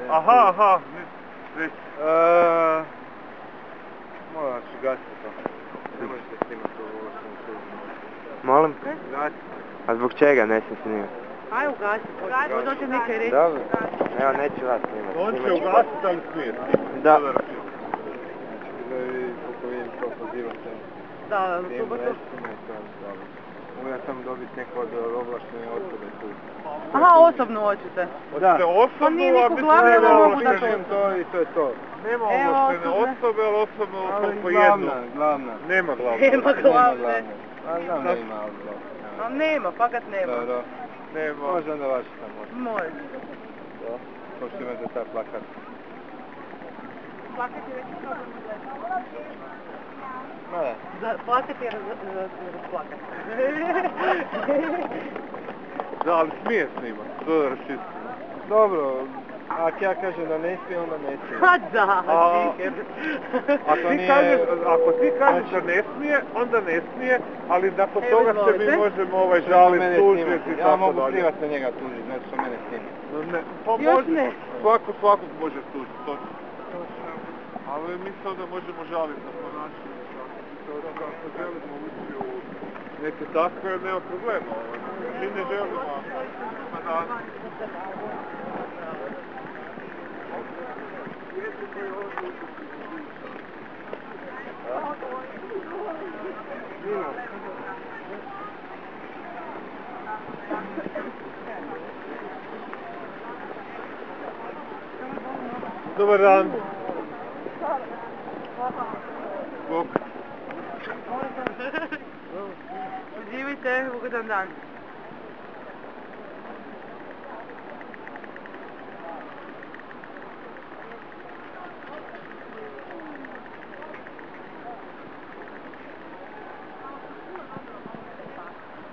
Aha, aha, već. Moraš gasiti to. Ne možete snimati ovo što mi se Molim? Gasi. A zbog čega ne smije snimati? Aj ugasi, to će nekaj reći. Dobro. Evo, neću vas snimati. On će ugasiti, ali smije. Da. Da vi koliko vidim to pozivate. Da, u Vidim subotu. lestima i to je dobro. Mogu ja sam dobiti neko od ovlaštene osobe tu. Aha, osobno hoćete. Hoćete osobnu, Pa nije a niko mislim glavni, nema ne mogu da ovlaštene. To i to je to. Nema Evo, ovlaštene osobne. osobe, ali osobno Ali po jednu. glavna. Nema glavne. Nema glavne. A znam da ima, ali dobro. A nema, fakat nema. Dobro. Nema. Može onda vaši tamo. Može. To što imate taj plakat. Plakat je već problem Ne. plakat je razplakat. Da, ali smije snimat, to je raščistimo. Dobro, ako ja kažem da ne smije, onda ne smije. Pa da, A- ziher. Ako ti kažeš da ne smije, onda ne smije, ali nakon Evo, toga se mi izvolite. možemo Mene žaliti, tužiti snimati. i Ja tako mogu dalje. privatno njega tužiti, znači što mene snima. Ne, pa Još može, ne. svakog može tužiti, točno. Ali mi se onda možemo žaliti na ponašanje. Ako želimo ući u neke takve, nema problema. Mi ne želimo. Pa da. Dobar dan. Bok. Uživajte, ugodan dan.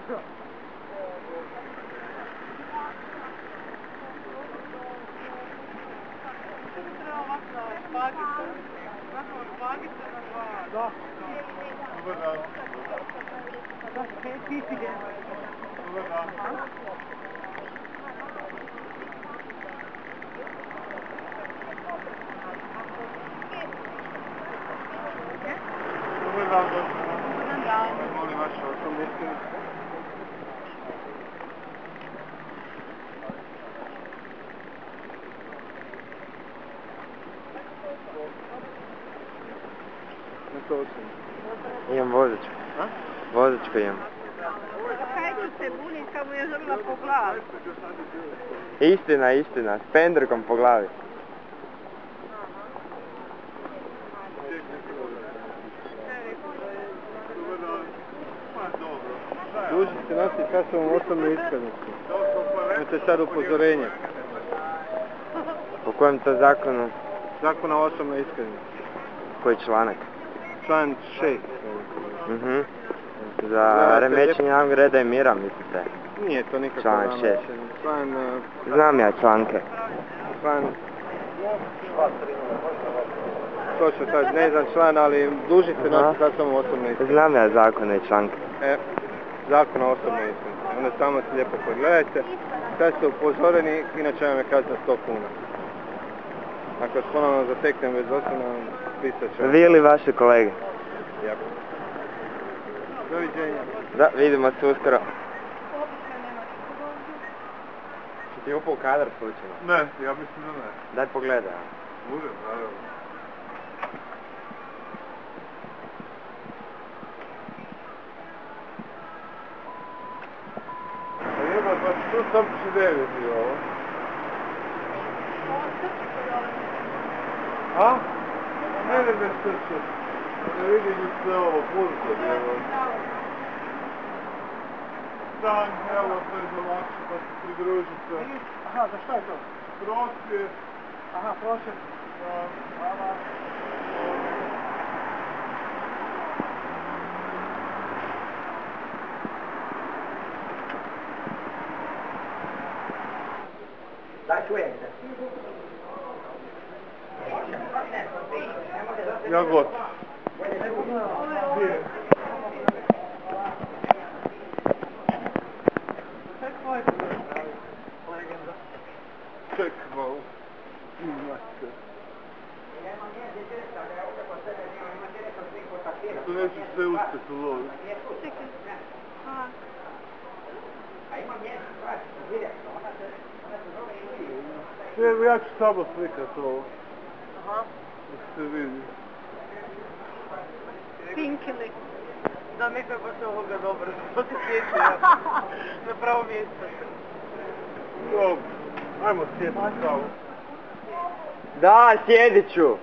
Da. Dobar dan. Dobar dan. Dobar dan, Ugodan dan. Molim vašu osobnu iskaznicu. Na to osobno. Imam vozačku. A? Vozačku imam. Kaj ću se bunit kad mu je žrla po glavi? Istina, s pendrekom po glavi. Dobar dan. Ma dobro. Dužni ste nositi sa sobom osobnu iskaznicu. Imate sad upozorenje. Po kojem to zakonu? Zakona o osobnoj iskaznici. Koji članak? Član 6. Za remećenje javnog reda i mira, mislite? Nije to nikako Članak rano 6. rečeno. Znam ja članke. Član... Točno sad, ne znam član, ali dužni ste nositi sa sobom osobnu iskaznicu. Znam ja zakone i članke. Zakon o osobnoj iskaznici. Onda samo se lijepo pogledajte. Sad ste upozoreni, inače vam je kazna 100 kuna. Ako vas ponovno zateknem bez osobna, pisat ću. Vi ili vaše kolege? Ja. Doviđenja. Da, vidimo se uskoro. Će ti upao kadar slučajno? Ne, ja mislim da ne. Daj pogledaj. Bude, naravno. Pa jeba, pa što sam 9 je ovo? A? Ne bez srce. Ne vidim mi sve ovo, purko, evo. Dan, evo, to je za lakše, pa se pridružite. Aha, za što je to? Prosvjet. Aha, prosvjet. Hvala. Da, čujem se. Ja god. Gdje? čekaj malo. Imate. To neće sve uspjeti uloviti. Čekaj. Aha. Evo ja ću samo slikat ovo. Aha. Da se vidi. Pinkili. Da, neko je baš ovoga dobro, to se sjeća na pravo mjesto. Dobro, ajmo sjetiti pravo. Da, sjedit ću.